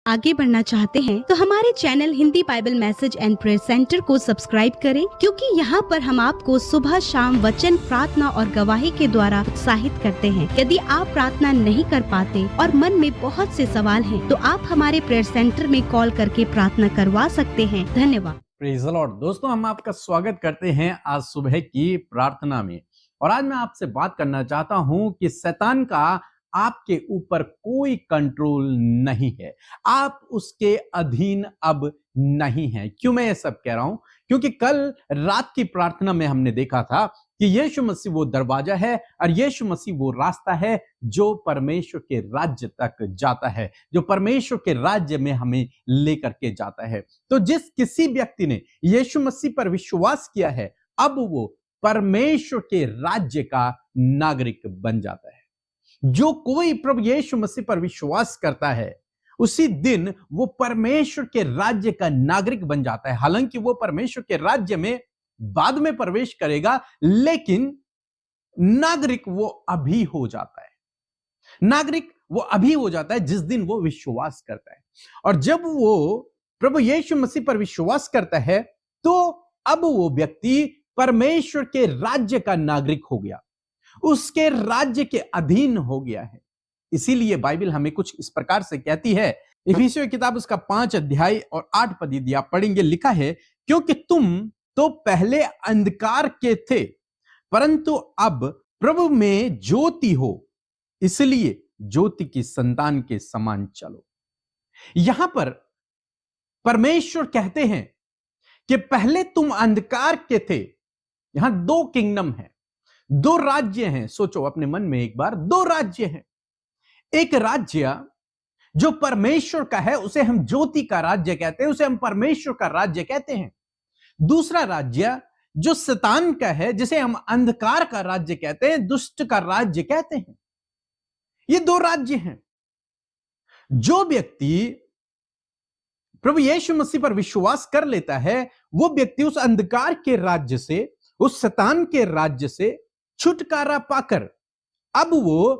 आगे बढ़ना चाहते हैं तो हमारे channel Hindi Bible message and prayer centre को सब्सक्राइब करें, क्योंकि यहाँ पर हम आपको सुबह शाम वचन, प्रार्थना और गवाही के द्वारा उत्साहित करते हैं। यदि आप प्रार्थना नहीं कर पाते और मन में बहुत से सवाल हैं, तो आप हमारे प्रेयर सेंटर में कॉल करके प्रार्थना करवा सकते हैं। धन्यवाद। Praise the Lord. दोस्तों, हम आपका स्वागत करते हैं आज सुबह की प्रार्थना में। और आज मैं आपसे बात करना चाहता हूं कि शैतान का आपके ऊपर कोई कंट्रोल नहीं है, आप उसके अधीन अब नहीं हैं। क्यों मैं ये सब कह रहा हूं? क्योंकि कल रात की प्रार्थना में हमने देखा था कि यीशु मसीह वो दरवाजा है और यीशु मसीह वो रास्ता है जो परमेश्वर के राज्य तक जाता है, जो परमेश्वर के राज्य में हमें लेकर के जाता है। तो जिस किसी व्यक्ति ने यीशु मसीह पर विश्वास किया है, अब वो परमेश्वर के राज्य का नागरिक बन जाता है। जो कोई प्रभु यीशु मसीह पर विश्वास करता है, उसी दिन वो परमेश्वर के राज्य का नागरिक बन जाता है। हालांकि वो परमेश्वर के राज्य में बाद में प्रवेश करेगा, लेकिन नागरिक वो अभी हो जाता है। नागरिक वो अभी हो जाता है जिस दिन वो विश्वास करता है। और जब वो प्रभु यीशु मसीह पर विश्वास करता है, तो अब वो व्यक्ति परमेश्वर के राज्य का नागरिक हो गया, उसके राज्य के अधीन हो गया है। इसीलिए बाइबल हमें कुछ इस प्रकार से कहती है। इफिसियों की किताब उसका 5 अध्याय और 8 पद यदि आप पढ़ेंगे, लिखा है, क्योंकि तुम तो पहले अंधकार के थे, परंतु अब प्रभु में ज्योति हो, इसलिए ज्योति की संतान के समान चलो। यहां पर परमेश्वर कहते हैं कि पहले तुम अंधकार के थे। यहां दो किंगडम है, दो राज्य हैं। सोचो अपने मन में एक बार, दो राज्य हैं। एक राज्य जो परमेश्वर का है, उसे हम ज्योति का राज्य कहते हैं, उसे हम परमेश्वर का राज्य कहते हैं। दूसरा राज्य जो शैतान का है, जिसे हम अंधकार का राज्य कहते हैं, दुष्ट का राज्य कहते हैं। ये दो राज्य हैं। जो व्यक्ति प्रभु यीशु मसीह पर विश्वास कर लेता है, वो व्यक्ति उस अंधकार के राज्य से, उस शैतान के राज्य से छुटकारा पाकर अब वो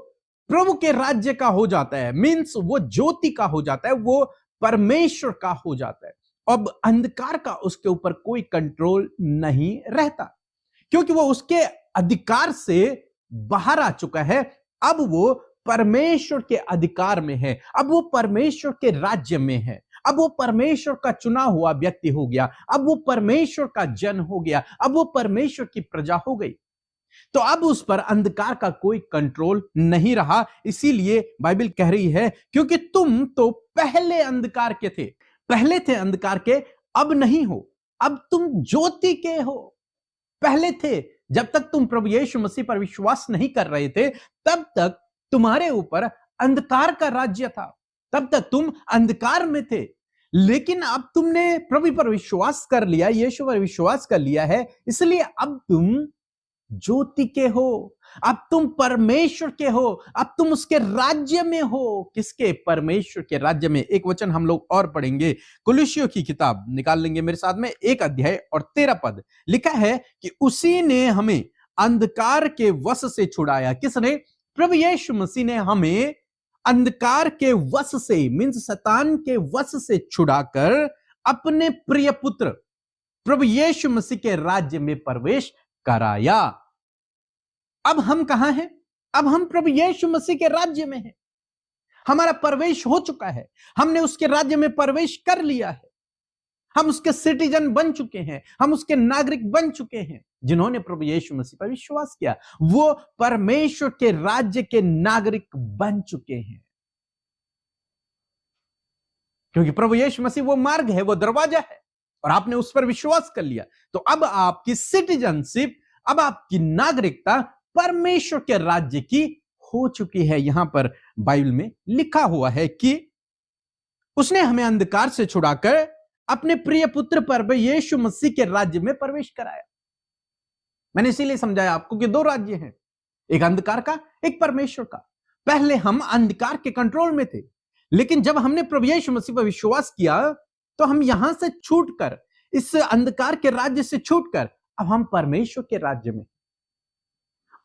प्रभु के राज्य का हो जाता है। मींस वो ज्योति का हो जाता है, वो परमेश्वर का हो जाता है। अब अंधकार का उसके ऊपर कोई कंट्रोल नहीं रहता, क्योंकि वो उसके अधिकार से बाहर आ चुका है। अब वो परमेश्वर के अधिकार में है, अब वो परमेश्वर के राज्य में है, अब वो परमेश्वर का चुना हुआ व्यक्ति हो गया, अब वो परमेश्वर का जन हो गया, अब वो परमेश्वर की प्रजा हो गई। तो अब उस पर अंधकार का कोई कंट्रोल नहीं रहा। इसीलिए बाइबल कह रही है, क्योंकि तुम तो पहले अंधकार के थे, पहले थे अंधकार के, अब नहीं हो, अब तुम ज्योति के हो। पहले थे, जब तक तुम प्रभु यीशु मसीह पर विश्वास नहीं कर रहे थे, तब तक तुम्हारे ऊपर अंधकार का राज्य था, तब तक तुम अंधकार में थे। लेकिन अब तुमने प्रभु पर विश्वास कर लिया, यीशु पर विश्वास कर लिया है, इसलिए अब तुम ज्योति के हो, अब तुम परमेश्वर के हो, अब तुम उसके राज्य में हो। किसके? परमेश्वर के राज्य में। एक वचन हम लोग और पढ़ेंगे, कुलुस्सियों की किताब निकाल लेंगे मेरे साथ में, 1 अध्याय और 13 पद। लिखा है कि उसी ने हमें अंधकार के वश से छुड़ाया। किसने? प्रभु यीशु मसीह ने हमें अंधकार के वश से, मींस शैतान के वश से छुड़ाकर अपने प्रिय पुत्र प्रभु यीशु मसीह के राज्य में प्रवेश कराया। अब हम कहां हैं? अब हम प्रभु यीशु मसीह के राज्य में हैं। हमारा प्रवेश हो चुका है, हमने उसके राज्य में प्रवेश कर लिया है, हम उसके सिटीजन बन चुके हैं, हम उसके नागरिक बन चुके हैं। जिन्होंने प्रभु यीशु मसीह पर विश्वास किया, वो परमेश्वर के राज्य के नागरिक बन चुके हैं। क्योंकि प्रभु यीशु मसीह वो मार्ग है, वो दरवाजा है, और आपने उस पर विश्वास कर लिया, तो अब आपकी सिटीजनशिप, अब आपकी नागरिकता परमेश्वर के राज्य की हो चुकी है। यहां पर बाइबल में लिखा हुआ है कि उसने हमें अंधकार से छुड़ाकर अपने प्रिय पुत्र पर यीशु मसीह के राज्य में प्रवेश कराया। मैंने इसीलिए समझाया आपको कि दो राज्य हैं, एक अंधकार का, एक परमेश्वर का। पहले हम अंधकार के कंट्रोल में थे, लेकिन जब हमने प्रभु यीशु मसीह पर विश्वास किया, तो हम यहां से छूटकर, इस अंधकार के राज्य से छूटकर अब हम परमेश्वर के राज्य में।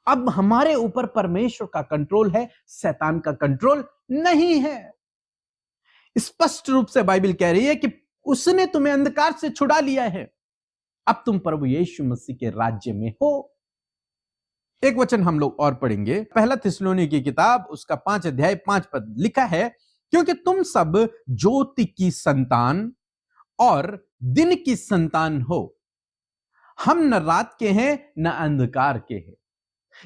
अब हमारे ऊपर परमेश्वर का कंट्रोल है, शैतान का कंट्रोल नहीं है। स्पष्ट रूप से बाइबल कह रही है कि उसने तुम्हें अंधकार से छुड़ा लिया है, अब तुम प्रभु यीशु मसीह के राज्य में हो। एक वचन हम लोग और पढ़ेंगे, पहला थिस्सलुनीकी की किताब उसका 5 अध्याय 5 पद लिखा है, क्योंकि तुम सब ज्योति की संतान और दिन की संतान हो, हम न रात के हैं न अंधकार के हैं।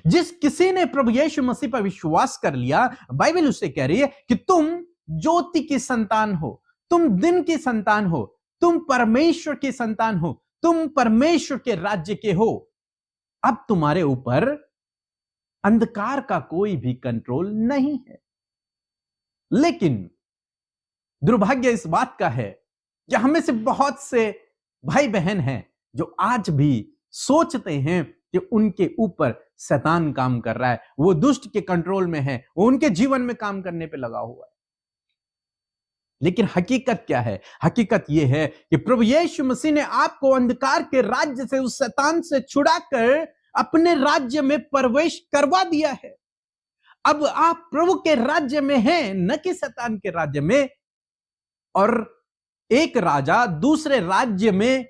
जिस किसी ने प्रभु यीशु मसीह पर विश्वास कर लिया, बाइबल उससे कह रही है कि तुम ज्योति की संतान हो, तुम दिन की संतान हो, तुम परमेश्वर की संतान हो, तुम परमेश्वर के राज्य के हो। अब तुम्हारे ऊपर अंधकार का कोई भी कंट्रोल नहीं है। लेकिन दुर्भाग्य इस बात का है कि हमें से बहुत से भाई बहन हैं जो आज भी सोचते हैं कि उनके ऊपर शैतान काम कर रहा है, वो दुष्ट के कंट्रोल में है, वो उनके जीवन में काम करने पे लगा हुआ है। लेकिन हकीकत क्या है? हकीकत यह है कि प्रभु यीशु मसीह ने आपको अंधकार के राज्य से, उस शैतान से छुड़ाकर अपने राज्य में प्रवेश करवा दिया है। अब आप प्रभु के राज्य में हैं, न कि शैतान के राज्य में। और एक राजा दूसरे राज्य में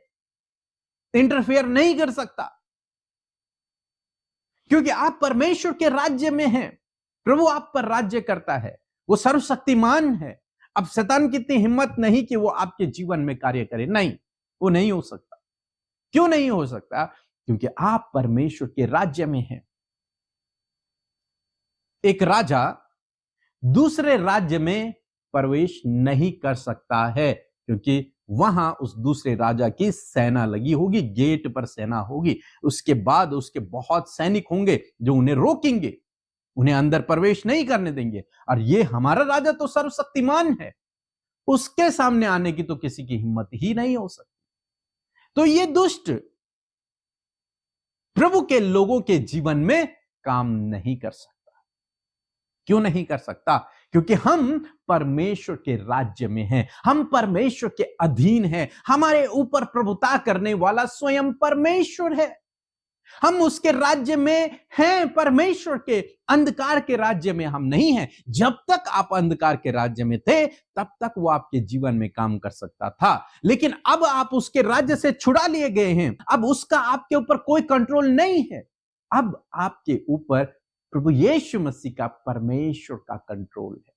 इंटरफेयर नहीं कर सकता, क्योंकि आप परमेश्वर के राज्य में हैं। प्रभु आप पर राज्य करता है, वो सर्वशक्तिमान है। अब शैतान की इतनी हिम्मत नहीं कि वो आपके जीवन में कार्य करे, नहीं, वो नहीं हो सकता। क्यों नहीं हो सकता? क्योंकि आप परमेश्वर के राज्य में हैं। एक राजा दूसरे राज्य में प्रवेश नहीं कर सकता है, क्योंकि वहां उस दूसरे राजा की सेना लगी होगी, गेट पर सेना होगी, उसके बाद उसके बहुत सैनिक होंगे जो उन्हें रोकेंगे, उन्हें अंदर प्रवेश नहीं करने देंगे। और ये हमारा राजा तो सर्वशक्तिमान है, उसके सामने आने की तो किसी की हिम्मत ही नहीं हो सकती। तो ये दुष्ट प्रभु के लोगों के जीवन में काम नहीं कर सकता। क्यों नहीं कर सकता? क्योंकि हम परमेश्वर के राज्य में हैं, हम परमेश्वर के अधीन हैं, हमारे ऊपर प्रभुता करने वाला स्वयं परमेश्वर है। हम उसके राज्य में हैं, परमेश्वर के। अंधकार के राज्य में हम नहीं हैं। जब तक आप अंधकार के राज्य में थे, तब तक वो आपके जीवन में काम कर सकता था, लेकिन अब आप उसके राज्य से छुड़ा लिए गए हैं। अब उसका आपके ऊपर कोई कंट्रोल नहीं है। अब आपके ऊपर प्रभु यीशु मसीह का, परमेश्वर का कंट्रोल है।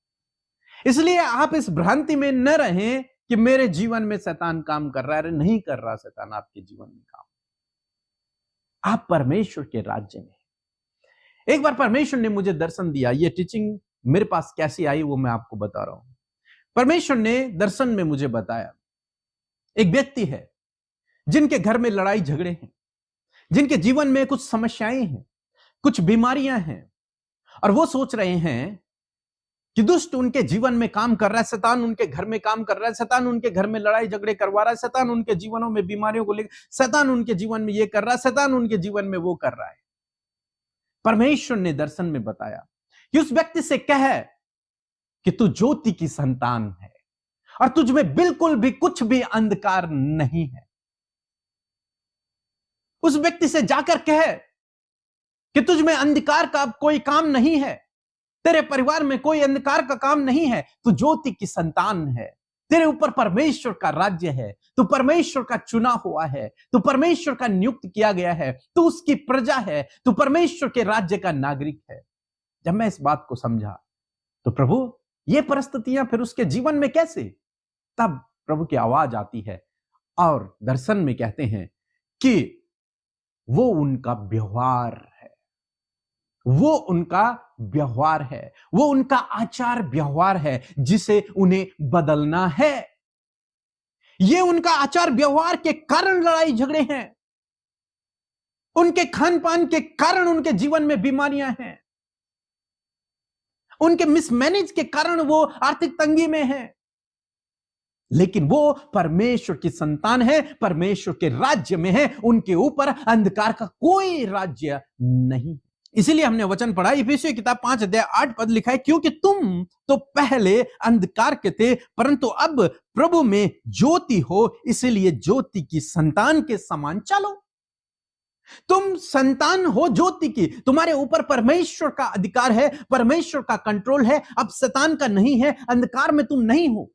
इसलिए आप इस भ्रांति में न रहें कि मेरे जीवन में शैतान काम कर रहा है। नहीं कर रहा शैतान आपके जीवन में काम। आप परमेश्वर के राज्य में। एक बार परमेश्वर ने मुझे दर्शन दिया। यह टीचिंग मेरे पास कैसी आई वो मैं आपको बता रहा हूं। परमेश्वर ने दर्शन में मुझे बताया, एक व्यक्ति है जिनके घर में लड़ाई झगड़े हैं, जिनके जीवन में कुछ समस्याएं हैं, कुछ बीमारियां हैं, और वो सोच रहे हैं कि दुष्ट उनके जीवन में काम कर रहा है, शैतान उनके घर में काम कर रहा है, शैतान उनके घर में लड़ाई झगड़े करवा रहा है, शैतान उनके जीवनों में बीमारियों को लेकर, शैतान उनके जीवन में ये कर रहा है, शैतान उनके जीवन में वो कर रहा है। परमेश्वर ने दर्शन में बताया कि उस व्यक्ति से कह कि तू ज्योति की संतान है और तुझ में बिल्कुल भी कुछ भी अंधकार नहीं है। उस व्यक्ति से जाकर कह कि तुझ में अंधकार का अब कोई काम नहीं है, तेरे परिवार में कोई अंधकार का काम नहीं है, तू ज्योति की संतान है, तेरे ऊपर परमेश्वर का राज्य है, तू परमेश्वर का चुना हुआ है, तू परमेश्वर का नियुक्त किया गया है, तू उसकी प्रजा है, तू परमेश्वर के राज्य का नागरिक है। जब मैं इस बात को समझा तो प्रभु ये परिस्थितियां फिर उसके जीवन में कैसे? तब प्रभु की आवाज आती है और दर्शन में कहते हैं कि वो उनका व्यवहार है, वो उनका व्यवहार है, वो उनका आचार व्यवहार है जिसे उन्हें बदलना है। ये उनका आचार व्यवहार के कारण लड़ाई झगड़े हैं, उनके खान पान के कारण उनके जीवन में बीमारियां हैं, उनके मिसमैनेज के कारण वो आर्थिक तंगी में है। लेकिन वो परमेश्वर की संतान है, परमेश्वर के राज्य में है, उनके ऊपर अंधकार का कोई राज्य नहीं। इसीलिए हमने वचन पढ़ा, इफिसियों किताब 5 अध्याय 8 पद लिखा है, क्योंकि तुम तो पहले अंधकार के थे परंतु अब प्रभु में ज्योति हो, इसलिए ज्योति की संतान के समान चलो। तुम संतान हो ज्योति की, तुम्हारे ऊपर परमेश्वर का अधिकार है, परमेश्वर का कंट्रोल है, अब शैतान का नहीं है, अंधकार में तुम नहीं हो।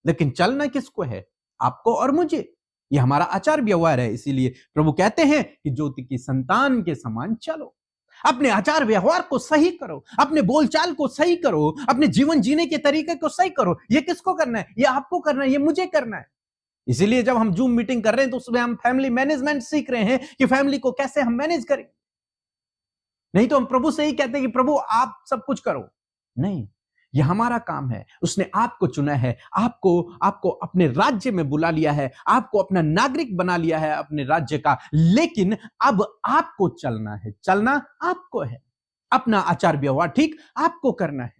लेकिन चलना किसको है? आपको और मुझे। ये हमारा आचार व्यवहार है। इसीलिए प्रभु कहते हैं कि ज्योति की संतान के समान चलो। अपने आचार व्यवहार को सही करो, अपने बोलचाल को सही करो, अपने जीवन जीने के तरीके को सही करो। ये किसको करना है? ये आपको करना है, ये मुझे करना है। इसीलिए जब हम जूम मीटिंग कर रहे हैं तो उसमें हम फैमिली मैनेजमेंट सीख रहे हैं कि फैमिली को कैसे हम मैनेज करें। नहीं तो हम प्रभु से ही कहते हैं कि प्रभु आप सब कुछ करो। नहीं, यह हमारा काम है। उसने आपको चुना है, आपको अपने राज्य में बुला लिया है, आपको अपना नागरिक बना लिया है अपने राज्य का। लेकिन अब आपको चलना है, चलना आपको है। अपना आचार व्यवहार ठीक आपको करना है।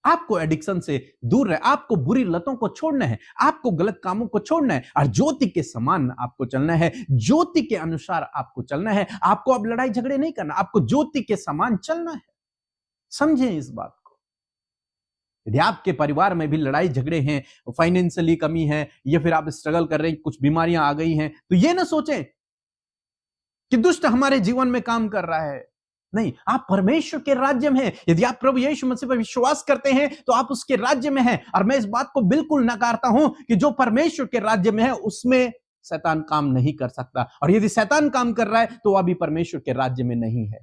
आपको एडिक्शन से दूर रहे, आपको बुरी लतों को छोड़ना है, आपको गलत कामों को छोड़ना है और ज्योति के समान आपको चलना है, ज्योति के अनुसार आपको चलना है। आपको अब लड़ाई झगड़े नहीं करना, आपको ज्योति के समान चलना है। समझें इस बात को। यदि आपके परिवार में भी लड़ाई झगड़े हैं, फाइनेंशियली कमी है, या फिर आप स्ट्रगल कर रहे हैं, कुछ बीमारियां आ गई हैं, तो ये ना सोचें कि दुष्ट हमारे जीवन में काम कर रहा है। नहीं, आप परमेश्वर के राज्य में हैं। यदि आप प्रभु यीशु मसीह पर विश्वास करते हैं तो आप उसके राज्य में हैं। और मैं इस बात को बिल्कुल नकारता हूं कि जो परमेश्वर के राज्य में है उसमें शैतान काम नहीं कर सकता। और यदि शैतान काम कर रहा है तो वह अभी परमेश्वर के राज्य में नहीं है।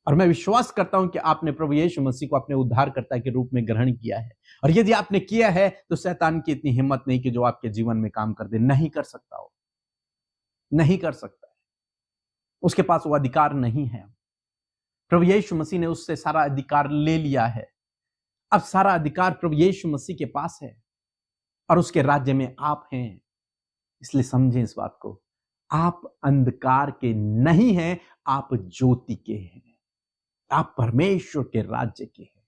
और मैं विश्वास करता हूं कि आपने प्रभु यीशु मसीह को अपने उद्धारकर्ता के रूप में ग्रहण किया है। और यदि आपने किया है तो शैतान की इतनी हिम्मत नहीं कि जो आपके जीवन में काम कर दे। नहीं कर सकता हो, नहीं कर सकता। उसके पास वो अधिकार नहीं है। प्रभु यीशु मसीह ने उससे सारा अधिकार ले लिया है। अब सारा अधिकार प्रभु यीशु मसीह के पास है और उसके राज्य में आप हैं। इसलिए समझें इस बात को, आप अंधकार के नहीं हैं, आप ज्योति के हैं। आप परमेश्वर के राज्य के हैं।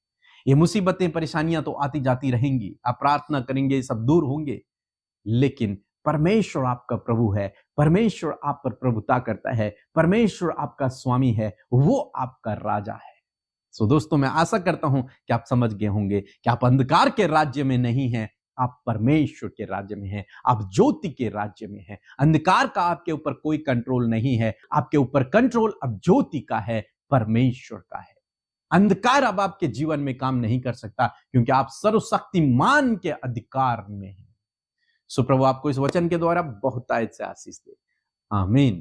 ये मुसीबतें परेशानियां तो आती जाती रहेंगी, आप प्रार्थना करेंगे, सब दूर होंगे, लेकिन परमेश्वर आपका प्रभु है, परमेश्वर आप पर प्रभुता करता है, परमेश्वर आपका स्वामी है, वो आपका राजा है। सो दोस्तों, मैं आशा करता हूं कि आप समझ गए होंगे कि आप अंधकार के राज्य में नहीं हैं, आप परमेश्वर के राज्य में हैं, आप ज्योति के राज्य में हैं। अंधकार का आपके ऊपर कोई कंट्रोल नहीं है, आपके ऊपर कंट्रोल अब ज्योति का है, परमेश्वर का है। अंधकार अब आपके जीवन में काम नहीं कर सकता क्योंकि आप सर्वशक्तिमान के अधिकार में हैं। सो प्रभु आपको इस वचन के द्वारा बहुतायत से आशीष दे। आमीन।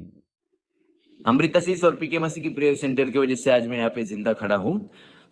अमृता सीस और पीके मसीह की प्रेयर सेंटर की वजह से आज मैं यहाँ पे जिंदा खड़ा हूँ।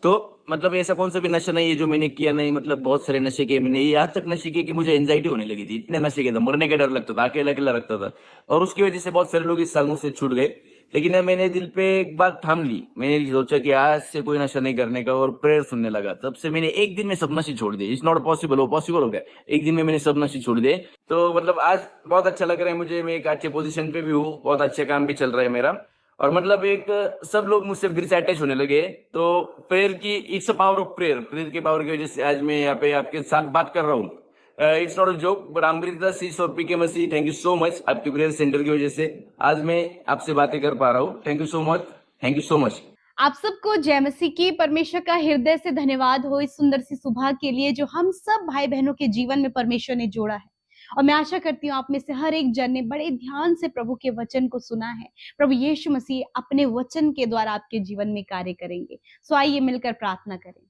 तो मतलब ऐसा कौन सा भी नशा नहीं है जो मैंने किया नहीं। मतलब बहुत सारे नशे किए मैंने, यहाँ तक नशे किए कि मुझे एंजाइटी होने लगी थी। इतने नशे किए थे, मरने का डर लगता था, अकेला अकेला लगता था। और उसकी वजह से बहुत सारे लोग इस सालों से छूट गए। लेकिन मैंने दिल पे एक बात ठान ली। मैंने सोचा कि आज से कोई नशा नहीं करने का और प्रेयर सुनने लगा। तब से मैंने एक दिन में सब नशे छोड़ दिए। इट्स नॉट पॉसिबल, वो पॉसिबल हो गया। एक दिन में मैंने सब नशे छोड़ दिए। तो मतलब आज बहुत अच्छा लग रहा है मुझे। मैं एक अच्छे पोजीशन पे भी हूँ, बहुत अच्छा काम भी चल रहा है मेरा। और मतलब एक सब लोग मुझसे फिर से अटैच होने लगे। तो प्रेयर की, it's a power of prayer. Prayer के पावर की वजह से आज मैं यहाँ पे आपके साथ बात कर रहा हूँ। It's not a joke, but Amrita sis और PK Masih, thank you so much. आपके प्रेयर सेंटर की वजह से आज मैं आपसे बातें कर पा रहा हूँ। Thank you so much, thank you so much. आप सबको जय मसीह की। परमेश्वर का हृदय से धन्यवाद हो इस सुंदर सी सुबह के लिए जो हम सब भाई बहनों के जीवन में परमेश्वर ने जोड़ा है। और मैं आशा करती हूँ आप में से हर एक जन ने बड़े ध्यान से प्रभु के वचन को सुना है। प्रभु यीशु मसीह अपने वचन के द्वारा आपके जीवन में कार्य करेंगे। सो आइए मिलकर प्रार्थना करें।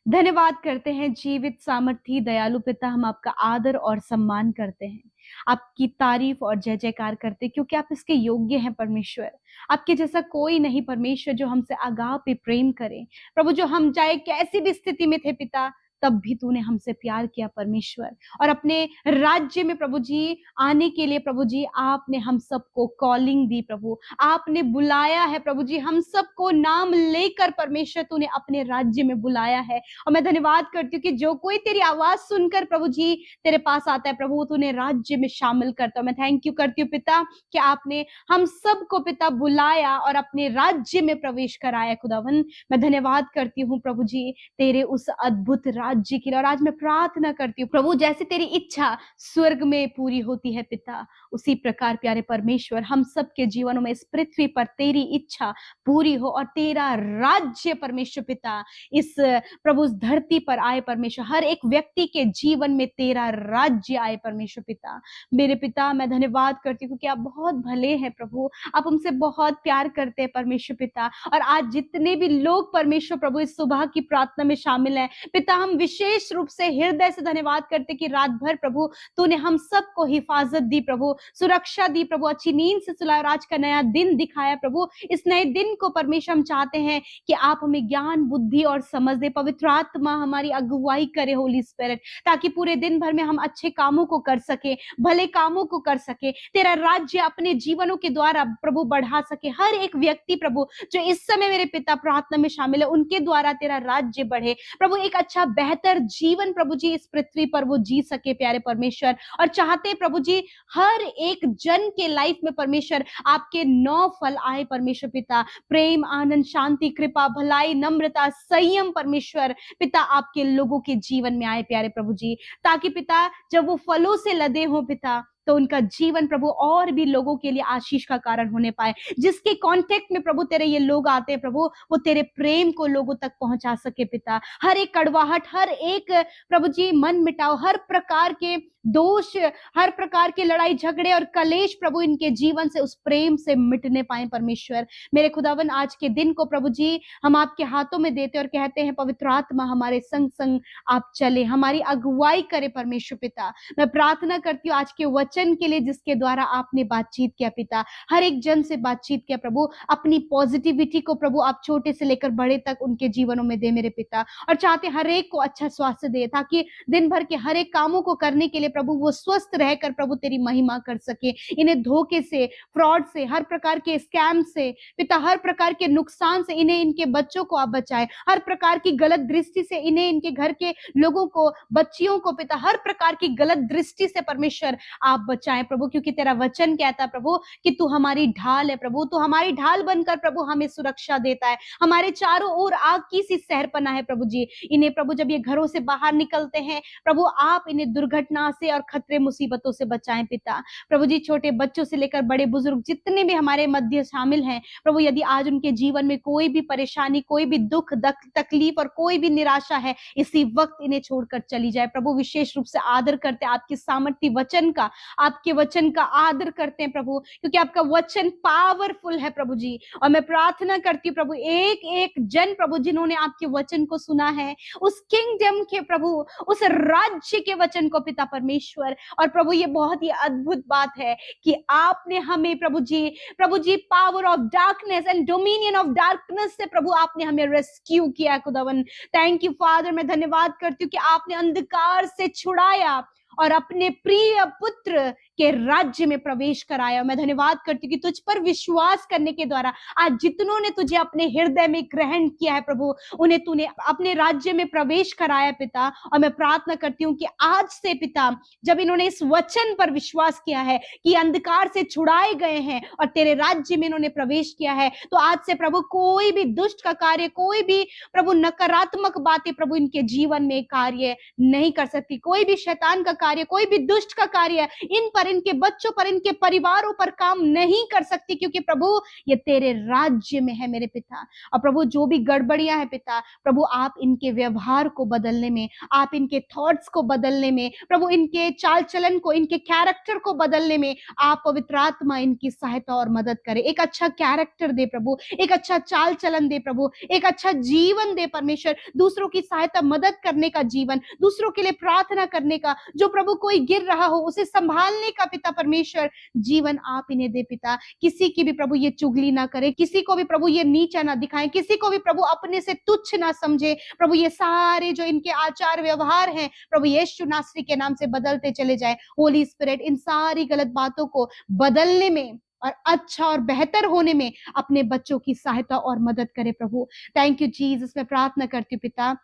धन्यवाद करते हैं जीवित सामर्थी दयालु पिता, हम आपका आदर और सम्मान करते हैं, आपकी तारीफ और जय जयकार करते क्योंकि आप इसके योग्य हैं परमेश्वर। आपके जैसा कोई नहीं परमेश्वर जो हमसे आगाह पे प्रेम करे। प्रभु, जो हम चाहे कैसी भी स्थिति में थे पिता, तब भी तूने हमसे प्यार किया परमेश्वर। और अपने राज्य में प्रभु जी आने के लिए प्रभु जी आपने हम सबको कॉलिंग दी। प्रभु आपने बुलाया है प्रभु जी, हम सबको नाम लेकर परमेश्वर तूने अपने राज्य में बुलाया है। और मैं धन्यवाद करती हूँ कि जो कोई तेरी आवाज सुनकर प्रभु जी तेरे पास आता है प्रभु, तूने राज्य में शामिल करता। मैं थैंक यू करती हूँ पिता कि आपने हम सबको पिता बुलाया और अपने राज्य में प्रवेश कराया। खुदावन मैं धन्यवाद करती हूँ प्रभु जी तेरे उस अद्भुत राज्य के लिए। और आज मैं प्रार्थना करती हूँ प्रभु, जैसे तेरी इच्छा स्वर्ग में पूरी होती है पिता, उसी प्रकार प्यारे परमेश्वर हम सबके जीवनों में इस पृथ्वी पर तेरी इच्छा पूरी हो और तेरा राज्य परमेश्वर पिता इस प्रभु उस धरती पर आए परमेश्वर। हर एक व्यक्ति के जीवन में तेरा राज्य आए परमेश्वर पिता। मेरे पिता मैं धन्यवाद करती हूँ कि आप बहुत भले हैं प्रभु, आप हमसे बहुत प्यार करते हैं परमेश्वर पिता। और आज जितने भी लोग परमेश्वर प्रभु इस सुबह की प्रार्थना में शामिल हैं पिता, हम हम विशेष रूप से हृदय से धन्यवाद करते कि रात भर प्रभु तूने हम सबको हिफाजत दी प्रभु, सुरक्षा दी प्रभु, अच्छी नींद से सुलाया और आज का नया दिन दिखाया प्रभु। इस नए दिन को परमेश्वर हम चाहते हैं कि आप हमें ज्ञान, बुद्धि और समझ दे। पवित्र आत्मा हमारी अगुवाई करे, होली स्पिरिट, ताकि पूरे दिन भर में हम अच्छे कामों को कर सके, भले कामों को कर सके, तेरा राज्य अपने जीवनों के द्वारा प्रभु बढ़ा सके। हर एक व्यक्ति प्रभु जो इस समय मेरे पिता प्रार्थना में शामिल है, उनके द्वारा तेरा राज्य बढ़े प्रभु, एक अच्छा बेहतर जीवन प्रभु जी इस पृथ्वी पर वो जी सके प्यारे परमेश्वर। और चाहते प्रभु जी हर एक जन के लाइफ में परमेश्वर आपके 9 फल आए परमेश्वर पिता, प्रेम, आनंद, शांति, कृपा, भलाई, नम्रता, संयम परमेश्वर पिता आपके लोगों के जीवन में आए प्यारे प्रभु जी, ताकि पिता जब वो फलों से लदे हो पिता तो उनका जीवन प्रभु और भी लोगों के लिए आशीष का कारण होने पाए। जिसके कांटेक्ट में प्रभु तेरे ये लोग आते हैं प्रभु, वो तेरे प्रेम को लोगों तक पहुंचा सके पिता। हर एक कड़वाहट, हर एक प्रभु जी मन मिटाओ, हर प्रकार के दोष, हर प्रकार के लड़ाई झगड़े और कलेश प्रभु इनके जीवन से उस प्रेम से मिटने पाए परमेश्वर। मेरे खुदावन आज के दिन को प्रभु जी हम आपके हाथों में देते और कहते हैं पवित्र आत्मा हमारे संग संग आप चले, हमारी अगुवाई करे परमेश्वर पिता। मैं प्रार्थना करती हूँ आज के वचन के लिए जिसके द्वारा आपने बातचीत किया पिता, हर एक जन से बातचीत किया प्रभु, अपनी पॉजिटिविटी को प्रभु आप छोटे से लेकर बड़े तक उनके जीवनों में दे मेरे पिता। और चाहते हर एक को अच्छा स्वास्थ्य दे ताकि दिन भर के हर एक कामों को करने के लिए प्रभु वो स्वस्थ रहकर प्रभु तेरी महिमा कर सके। इन्हें धोखे से, फ्रॉड से, हर प्रकार के स्कैम से पिता, हर प्रकार के नुकसान से इन्हें, इनके बच्चों को आप बचाए, हर प्रकार की गलत दृष्टि से इन्हें, इनके घर के लोगों को, बच्चियों को पिता, हर प्रकार की गलत दृष्टि से परमेश्वर आप बचाएं प्रभु, क्योंकि तेरा वचन कहता है प्रभु कि तू हमारी ढाल है प्रभु, तू हमारी ढाल बनकर प्रभु हमें सुरक्षा देता है। हमारे चारों ओर आग की सी सहरपना है प्रभु जी। इन्हें प्रभु जब ये घरों से बाहर निकलते हैं प्रभु आप इन्हें दुर्घटना से और खतरे मुसीबतों से बचाएं पिता। प्रभु जी छोटे बच्चों से लेकर बड़े बुजुर्ग जितने भी हमारे मध्य शामिल हैं प्रभु, यदि आज उनके जीवन में कोई भी परेशानी, कोई भी दुख, तकलीफ और कोई भी निराशा है, इसी वक्त इन्हें छोड़कर चली जाए प्रभु। विशेष रूप से आदर करते हैं आपके सामर्थ्य वचन का, आपके वचन का आदर करते हैं प्रभु, क्योंकि आपका वचन पावरफुल है प्रभु जी। और मैं प्रार्थना करती हूँ प्रभु एक एक जन प्रभु जिन्होंने आपके वचन को सुना है, उस किंगडम के प्रभु, उस राज्य के वचन को पिता परमेश्वर। और प्रभु ये बहुत ही अद्भुत बात है कि आपने हमें प्रभु जी power of darkness and dominion of darkness से प्रभु आपने हमें रेस्क्यू किया खुदावन। Thank you father. मैं धन्यवाद करती हूँ कि आपने अंधकार से छुड़ाया और अपने प्रिय पुत्र के राज्य में प्रवेश कराया। मैं धन्यवाद करती हूँ कि तुझ पर विश्वास करने के द्वारा आज जितनों ने तुझे अपने हृदय में ग्रहण किया है प्रभु, उन्हें तूने अपने राज्य में प्रवेश कराया पिता। और मैं प्रार्थना करती हूँ कि आज से पिता जब इन्होंने इस वचन पर विश्वास किया है कि अंधकार से छुड़ाए गए हैं और तेरे राज्य में इन्होंने प्रवेश किया है, तो आज से प्रभु कोई भी दुष्ट का कार्य, कोई भी प्रभु नकारात्मक बातें प्रभु इनके जीवन में कार्य नहीं कर सकती। कोई भी शैतान का कार्य, कोई भी दुष्ट का कार्य इन पर, इनके बच्चों पर, इनके परिवारों पर काम नहीं कर सकती, क्योंकि प्रभु ये तेरे राज्य में है मेरे पिता। और प्रभु जो भी गड़बड़ियां है पिता, प्रभु आप इनके व्यवहार को बदलने में, आप इनके थॉट्स को बदलने में, प्रभु इनके चाल चलन को, इनके कैरेक्टर को बदलने में आप पवित्र आत्मा इनकी सहायता और मदद करे। एक अच्छा कैरेक्टर दे प्रभु, एक अच्छा चाल चलन दे प्रभु, एक अच्छा जीवन दे परमेश्वर, दूसरों की सहायता, मदद करने का जीवन, दूसरों के लिए प्रार्थना करने का, जो प्रभु कोई गिर रहा हो उसे संभालने का पिता परमेश्वर जीवन आप इन्हें दे पिता। किसी की भी प्रभु ये चुगली ना करे, किसी को भी प्रभु ये नीचा ना दिखाएं, किसी को भी प्रभु अपने से तुच्छ ना समझे प्रभु। ये सारे जो इनके आचार व्यवहार हैं प्रभु यीशु नासरी के नाम से बदलते चले जाए। होली स्पिरिट इन सारी गलत बातों को बदलने में और अच्छा और बेहतर होने में अपने बच्चों की सहायता और मदद करे प्रभु। Thank you Jesus. मैं प्रार्थना करती हूँ पिता,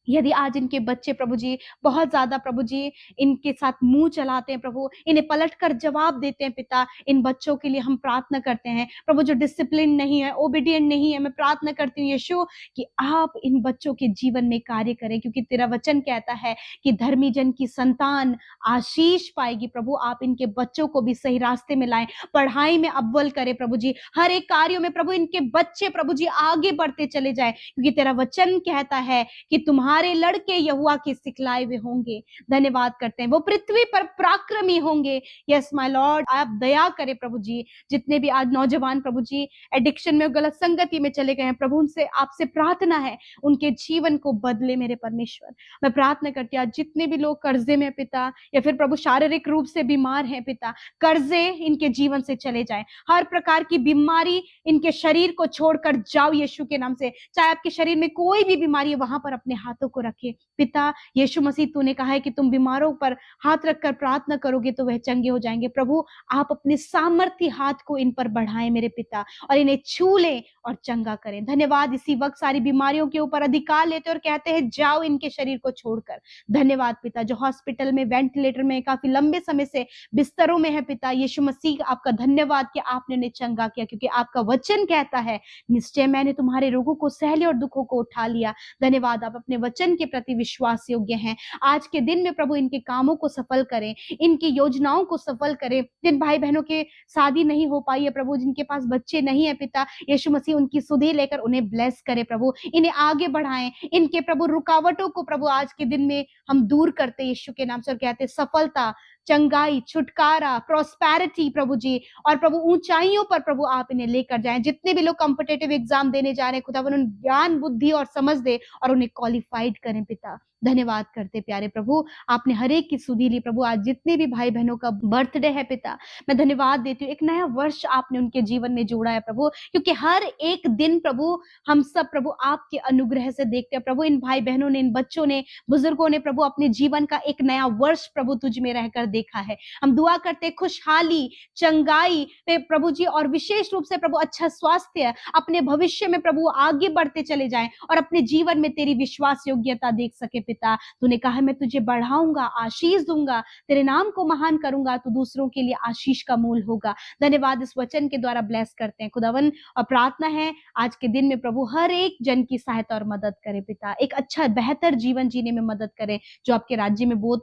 यदि आज इनके बच्चे प्रभु जी बहुत ज्यादा प्रभु जी इनके साथ मुंह चलाते हैं प्रभु, इन्हें पलटकर जवाब देते हैं पिता, इन बच्चों के लिए हम प्रार्थना करते हैं प्रभु जो डिसिप्लिन नहीं है, ओबीडिएंट नहीं है। मैं प्रार्थना करती हूँ यीशु कि आप इन बच्चों के जीवन में कार्य करें, क्योंकि तेरा वचन कहता है कि धर्मी जन की संतान आशीष पाएगी। प्रभु आप इनके बच्चों को भी सही रास्ते में लाएं, पढ़ाई में अव्वल करें प्रभु जी, हर एक कार्यों में प्रभु इनके बच्चे प्रभु जी आगे बढ़ते चले जाए, क्योंकि तेरा वचन कहता है कि तुम्हारे तुम्हारे लड़के यहोवा के सिखलाए हुए होंगे। धन्यवाद करते हैं, वो पृथ्वी पर पराक्रमी होंगे। यस माय लॉर्ड, आप दया करें प्रभु जी। जितने भी आज नौजवान प्रभु जी एडिक्शन में, गलत संगति में चले गए हैं, प्रभु उनसे आपसे प्रार्थना है उनके जीवन को बदले मेरे परमेश्वर। मैं प्रार्थना करती हूँ आज जितने भी लोग कर्जे में पिता, या फिर प्रभु शारीरिक रूप से बीमार हैं पिता, कर्जे इनके जीवन से चले जाएं। हर प्रकार की बीमारी इनके शरीर को छोड़कर जाओ यीशु के नाम से। चाहे आपके शरीर में कोई भी बीमारी है, वहां पर अपने हाथों को रखे पिता। यीशु मसीह तूने कहा है कि तुम बीमारों पर हाथ रखकर प्रार्थना करोगे तो वह चंगे हो जाएंगे। प्रभु आप अपने सामर्थ्य हाथ को इन पर बढ़ाएं मेरे पिता, और इन्हें छू लें और चंगा करें। धन्यवाद, इसी वक्त सारी बीमारियों के ऊपर अधिकार लेते और कहते हैं जाओ इनके शरीर को छोड़कर। धन्यवाद पिता, जो हॉस्पिटल में, वेंटिलेटर में, काफी लंबे समय से बिस्तरों में है पिता, यीशु मसीह आपका धन्यवाद कि आपने उन्हें चंगा किया, क्योंकि आपका वचन कहता है निश्चय मैंने तुम्हारे रोगों को सह लिया और दुखों को उठा लिया। धन्यवाद, आप अपने वचन के प्रति विश्वास योग्य हैं। आज के दिन में प्रभु इनके कामों को सफल करें, इनकी योजनाओं को सफल करें। जिन भाई बहनों के शादी नहीं हो पाई है प्रभु, जिनके पास बच्चे नहीं है पिता, यीशु मसीह उनकी सुधि लेकर उन्हें ब्लेस करे प्रभु, इन्हें आगे बढ़ाएं। इनके प्रभु रुकावटों को प्रभु आज के दिन में हम दूर करते यीशु के नाम से, और कहते सफलता, चंगाई, छुटकारा, प्रॉस्पेरिटी प्रभु जी, और प्रभु ऊंचाइयों पर प्रभु आप इन्हें लेकर जाएं। जितने भी लोग कॉम्पिटिटिव एग्जाम देने जा रहे हैं खुदावन उन्हें ज्ञान, बुद्धि और समझ दे और उन्हें क्वालिफाइड करें पिता। धन्यवाद करते प्यारे प्रभु, आपने हर एक की सुधि ली प्रभु। आज जितने भी भाई बहनों का बर्थडे है पिता, मैं धन्यवाद देती हूँ, एक नया वर्ष आपने उनके जीवन में जोड़ा है प्रभु, क्योंकि हर एक दिन प्रभु हम सब प्रभु आपके अनुग्रह से देखते हैं प्रभु। इन भाई बहनों ने, इन बच्चों ने, बुजुर्गों ने प्रभु अपने जीवन का एक नया वर्ष प्रभु तुझ में रहकर देखा है। हम दुआ करते खुशहाली, चंगाई पे प्रभु जी, और विशेष रूप से प्रभु अच्छा स्वास्थ्य, अपने भविष्य में प्रभु आगे बढ़ते चले जाएं और अपने जीवन में तेरी विश्वास योग्यता देख सके पिता। तूने कहा मैं तुझे बढ़ाऊंगा, आशीष दूंगा, तेरे नाम को महान करूंगा, तो दूसरों के लिए आशीष का मूल होगा। धन्यवाद, इस वचन के द्वारा ब्लेस करते हैं खुदावन, और प्रार्थना है आज के दिन में प्रभु हर एक जन की सहायता और मदद करे पिता, एक अच्छा बेहतर जीवन जीने में मदद करे, जो आपके राज्य में बोध